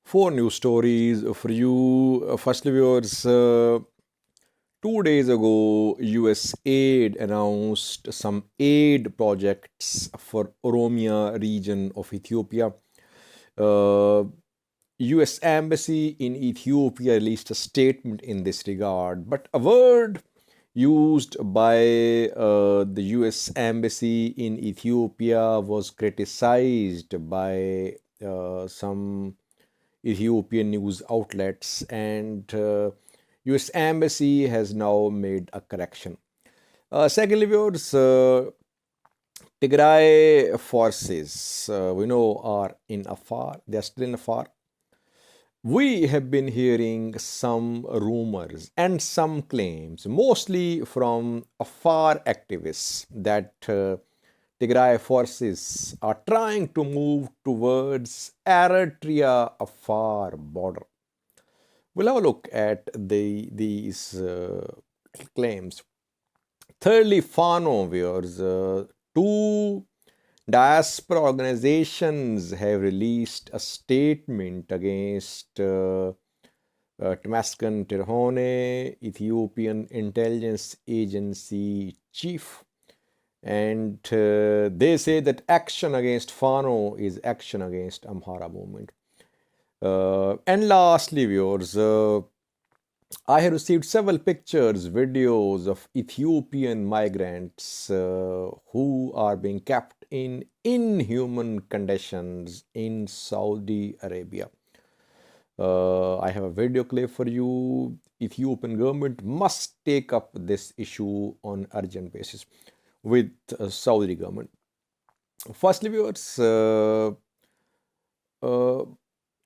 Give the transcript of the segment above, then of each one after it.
Four news stories for you. Firstly, viewers, 2 days ago, US aid announced some aid projects for Oromia region of Ethiopia. Uh, US Embassy in Ethiopia released a statement in this regard, but a word used by the US Embassy in Ethiopia was criticized by some Ethiopian news outlets, and US Embassy has now made a correction. Secondly, viewers, Tigray forces, we know, are in Afar. They are still in Afar. We have been hearing some rumors and some claims, mostly from Afar activists, that Tigray forces are trying to move towards Eritrea Afar border. We'll have a look at these claims. Thirdly, Fano viewers, two diaspora organizations have released a statement against Tmaskan Tirhone, Ethiopian intelligence agency chief, and they say that action against Fano is action against Amhara movement. And lastly, viewers, I have received several pictures, videos of Ethiopian migrants who are being kept in inhuman conditions in Saudi Arabia. I have a video clip for you. Ethiopian government must take up this issue on urgent basis with Saudi government. Firstly, viewers,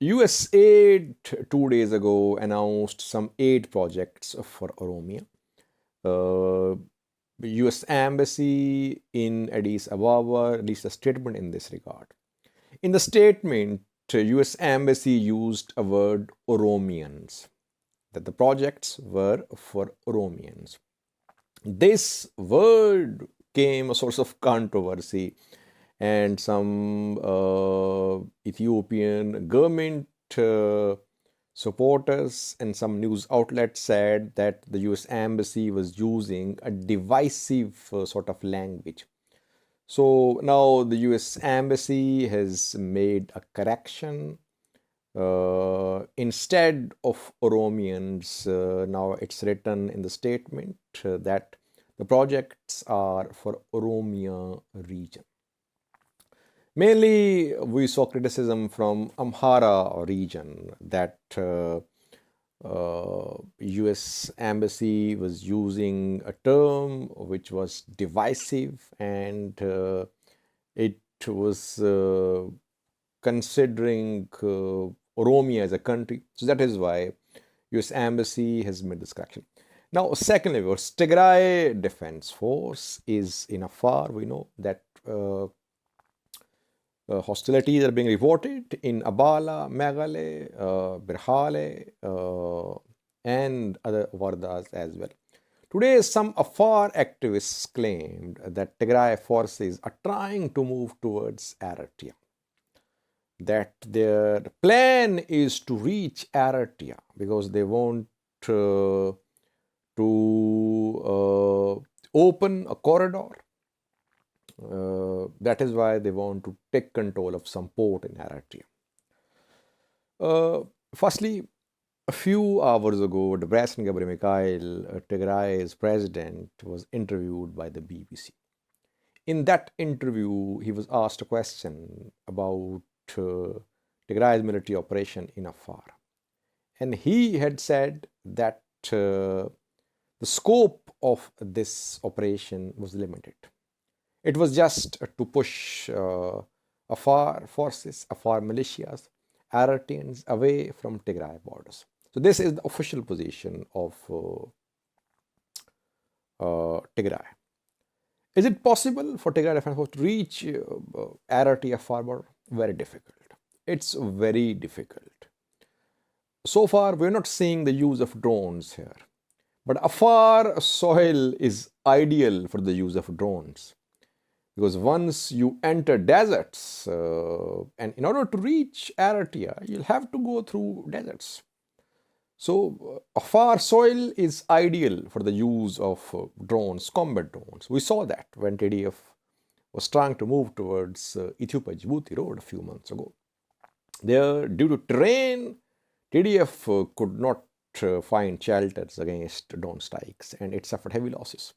US aid 2 days ago announced some aid projects for Oromia. US Embassy in Addis Ababa released a statement in this regard. In the statement, US Embassy used a word Oromians, that the projects were for Oromians. This word became a source of controversy, and some Ethiopian government supporters and some news outlets said that the US Embassy was using a divisive sort of language. So now the US Embassy has made a correction. Instead of Oromians, now it's written in the statement that the projects are for Oromia region. Mainly, we saw criticism from Amhara region that US Embassy was using a term which was divisive, and it was considering Oromia as a country. So that is why US Embassy has made this correction. Now, secondly, Tigray Defense Force is in Afar. We know that hostilities are being reported in Abala, Megale, Birhale, and other wardas as well. Today, some Afar activists claimed that Tigray forces are trying to move towards Eritrea, that their plan is to reach Eritrea because they want to open a corridor. That is why they want to take control of some port in Eritrea. Firstly, a few hours ago, Debretsion Gebremichael, Tigray's president, was interviewed by the BBC. In that interview, he was asked a question about Tigray's military operation in Afar. And he had said that the scope of this operation was limited. It was just to push Afar forces, Afar militias, Eritreans away from Tigray borders. So this is the official position of Tigray. Is it possible for Tigray Defense Force to reach Eritrea Afar border? Very difficult. It's very difficult. So far, we're not seeing the use of drones here. But Afar soil is ideal for the use of drones. Because once you enter deserts, and in order to reach Eritrea, you'll have to go through deserts. So, Afar soil is ideal for the use of drones, combat drones. We saw that when TDF was trying to move towards Ethiopia-Djibouti road a few months ago. There, due to terrain, TDF could not find shelters against drone strikes, and it suffered heavy losses.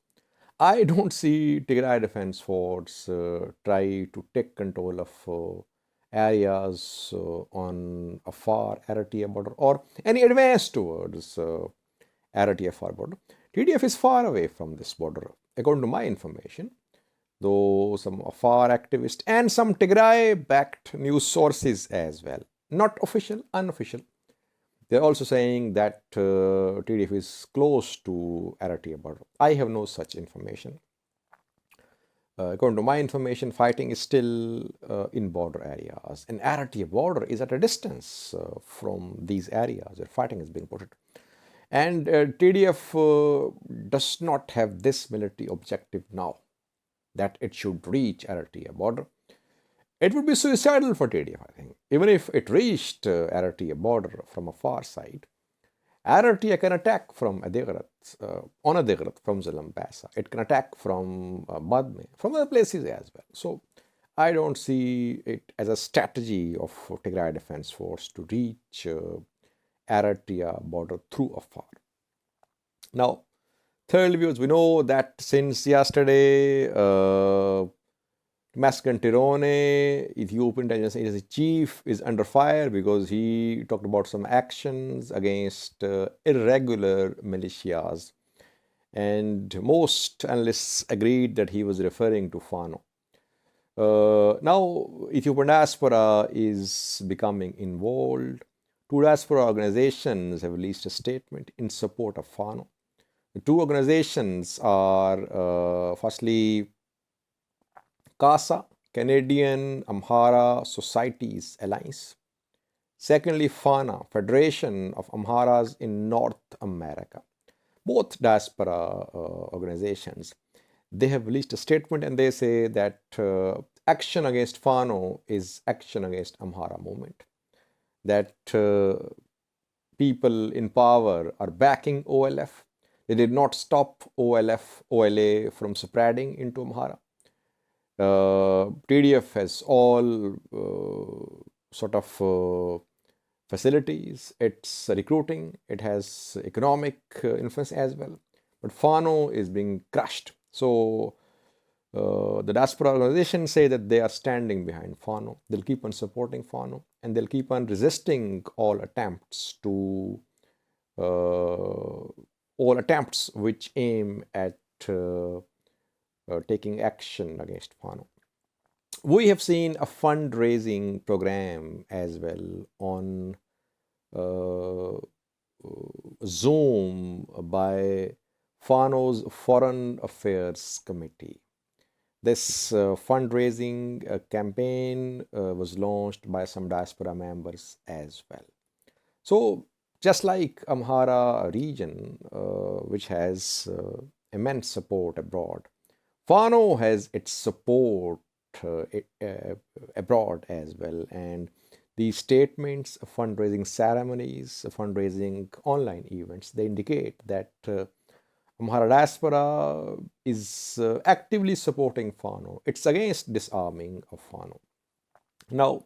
I don't see Tigray Defense Force try to take control of areas on Afar Eritrea border or any advance towards Eritrea Afar border. TDF is far away from this border, according to my information. Though some Afar activists and some Tigray-backed news sources as well, not official, unofficial. They're also saying that TDF is close to Eritrea border. I have no such information. According to my information, fighting is still in border areas. And Eritrea border is at a distance from these areas where fighting is being put. And TDF does not have this military objective now, that it should reach Eritrea border. It would be suicidal for TDF, I think. Even if it reached Eritrea border from a far side, Eritrea can attack from Adigrat, on Adigrat from Zalambasa. It can attack from Badme, from other places as well. So I don't see it as a strategy of Tigray Defense Force to reach Eritrea border through Afar. Now, thirdly, viewers, we know that since yesterday, Maskan Tirone, Ethiopian intelligence agency chief, is under fire because he talked about some actions against irregular militias. And most analysts agreed that he was referring to Fano. Now, Ethiopian diaspora is becoming involved. Two diaspora organizations have released a statement in support of Fano. The two organizations are, firstly, CASA, Canadian Amhara Societies Alliance. Secondly, FANA, Federation of Amharas in North America. Both diaspora organizations, they have released a statement and they say that action against Fano is action against Amhara movement. That people in power are backing OLF. They did not stop OLA from spreading into Amhara. TDF has all sort of facilities, it's recruiting, it has economic influence as well. But Fano is being crushed. So the diaspora organizations say that they are standing behind Fano. They'll keep on supporting Fano and they'll keep on resisting all attempts which aim at taking action against Fano. We have seen a fundraising program as well on Zoom by Fano's Foreign Affairs Committee. This fundraising campaign was launched by some diaspora members as well. So just like Amhara region, which has immense support abroad, Fano has its support abroad as well, and these statements, fundraising ceremonies, fundraising online events, they indicate that Amhara diaspora is actively supporting Fano. It's against disarming of Fano. Now,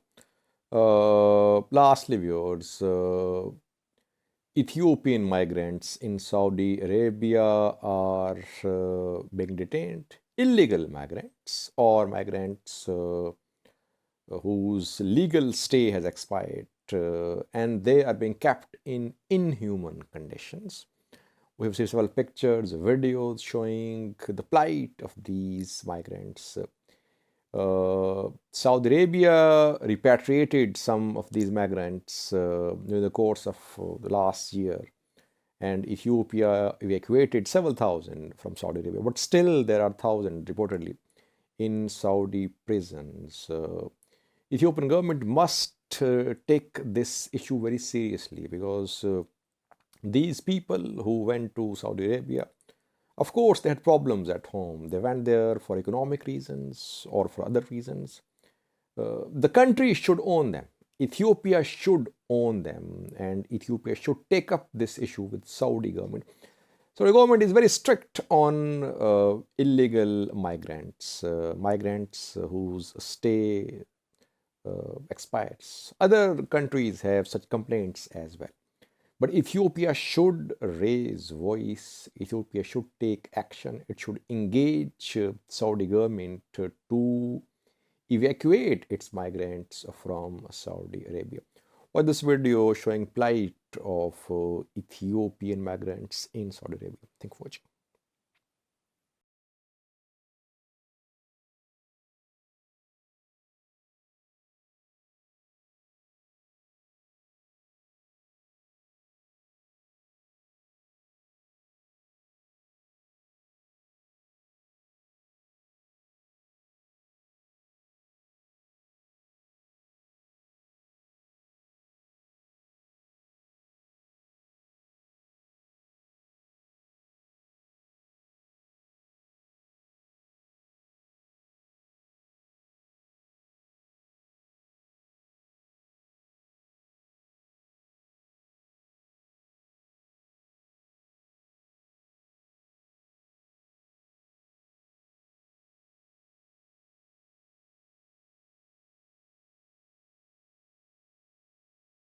lastly, viewers, Ethiopian migrants in Saudi Arabia are being detained. Illegal migrants or migrants whose legal stay has expired and they are being kept in inhuman conditions. We have seen several pictures, videos showing the plight of these migrants. Saudi Arabia repatriated some of these migrants during the course of the last year, and Ethiopia evacuated several thousand from Saudi Arabia, but still there are thousands reportedly in Saudi prisons. Ethiopian government must take this issue very seriously because these people who went to Saudi Arabia Of course, they had problems at home. They went there for economic reasons or for other reasons. The country should own them. Ethiopia should own them, and Ethiopia should take up this issue with Saudi government. So the government is very strict on illegal migrants, migrants whose stay expires. Other countries have such complaints as well. But Ethiopia should raise voice. Ethiopia should take action. It should engage Saudi government to evacuate its migrants from Saudi Arabia. Or this video showing plight of Ethiopian migrants in Saudi Arabia. Thank you for watching.